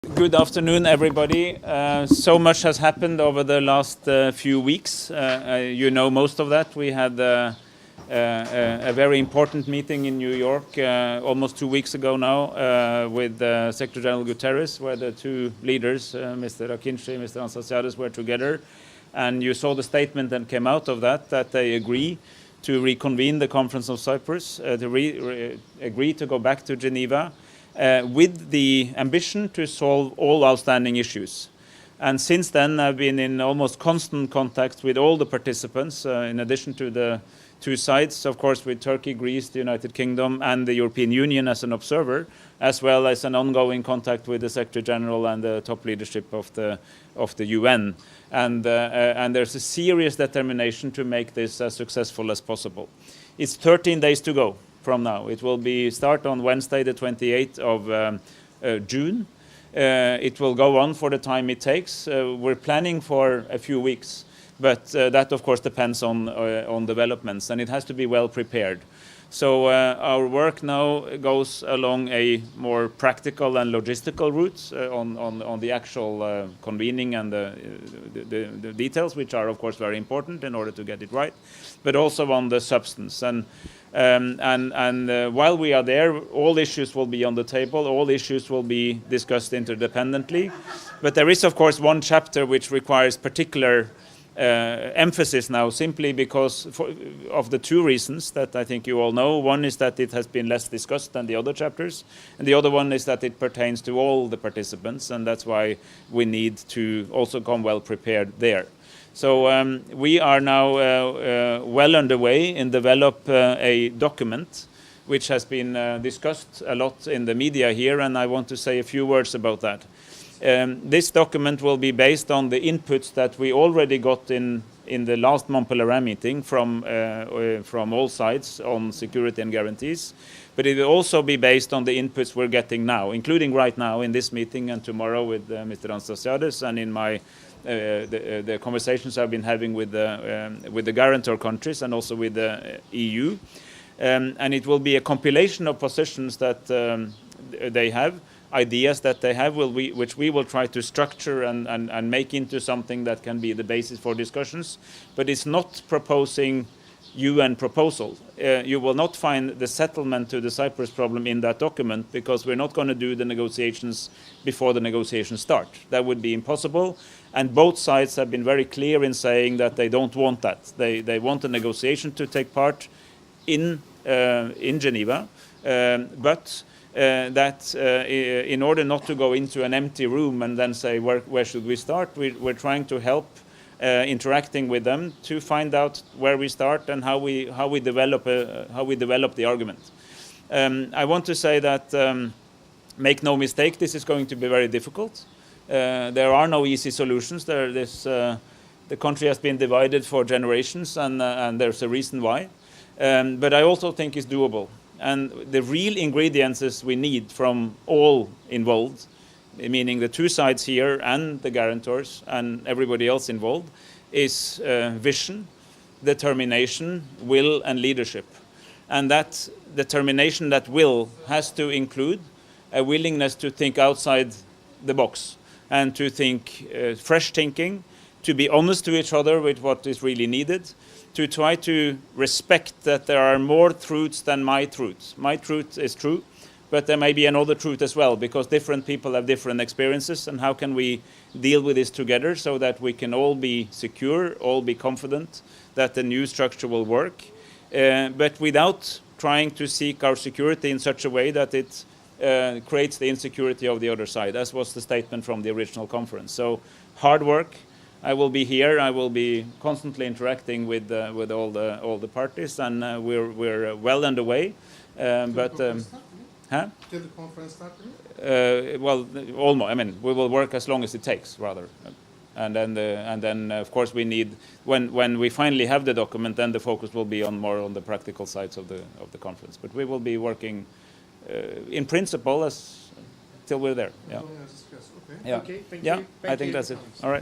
Good afternoon, everybody. So much has happened over the last few weeks. You know most of that. We had a very important meeting in New York almost 2 weeks ago now with Secretary-General Guterres, where the two leaders, Mr. Akıncı and Mr. Anastasiades, were together. And you saw the statement that came out of that they agree to reconvene the Conference of Cyprus, to agree to go back to Geneva, with the ambition to solve all outstanding issues. And since then, I've been in almost constant contact with all the participants, in addition to the two sides, of course, with Turkey, Greece, the United Kingdom, and the European Union as an observer, as well as an ongoing contact with the Secretary-General and the top leadership of the UN. And there's a serious determination to make this as successful as possible. It's 13 days to go from now. It will start on Wednesday, the 28th of June. It will go on for the time it takes. We're planning for a few weeks, but that of course depends on developments, and it has to be well prepared. So our work now goes along a more practical and logistical route on the actual convening and the details, which are of course very important in order to get it right, but also on the substance. And while we are there, all issues will be on the table, all issues will be discussed interdependently. But there is, of course, one chapter which requires particular emphasis now, simply because of the two reasons that I think you all know. One is that it has been less discussed than the other chapters, and the other one is that it pertains to all the participants, and that's why we need to also come well prepared there. So we are now well underway in develop a document which has been discussed a lot in the media here, and I want to say a few words about that. This document will be based on the inputs that we already got in the last Montpellier meeting from all sides on security and guarantees, but it will also be based on the inputs we're getting now, including right now in this meeting and tomorrow with Mr. Anastasiades, and in my the conversations I've been having with the guarantor countries and also with the EU. And it will be a compilation of positions that they have, ideas that they have, which we will try to structure and make into something that can be the basis for discussions. But it's not proposing UN proposal. You will not find the settlement to the Cyprus problem in that document, because we're not going to do the negotiations before the negotiations start. That would be impossible. And both sides have been very clear in saying that they don't want that. They want the negotiation to take part in Geneva, but that in order not to go into an empty room and then say where should we start, we're trying to help interacting with them to find out where we start and how we develop the argument. I want to say that make no mistake, this is going to be very difficult. There are no easy solutions. The country has been divided for generations, and there's a reason why. But I also think it's doable. And the real ingredients we need from all involved, meaning the two sides here and the guarantors and everybody else involved, is vision, determination, will, and leadership. And that determination, that will, has to include a willingness to think outside the box and to think fresh thinking, to be honest to each other with what is really needed, to try to respect that there are more truths than my truth. My truth is true, but there may be another truth as well, because different people have different experiences, and how can we deal with this together so that we can all be secure, all be confident that the new structure will work, but without trying to seek our security in such a way that it creates the insecurity of the other side, as was the statement from the original conference. So hard work. I will be here. I will be constantly interacting with all the parties, and we're well underway. But Till the conference start? well, almost. I mean, we will work as long as it takes, rather. And then of course we need, when we finally have the document, then the focus will be more on the practical sides of the conference. But we will be working in principle till we're there. Yeah. Okay. Yeah. Okay, thank Yeah. you. I think that's it. All right.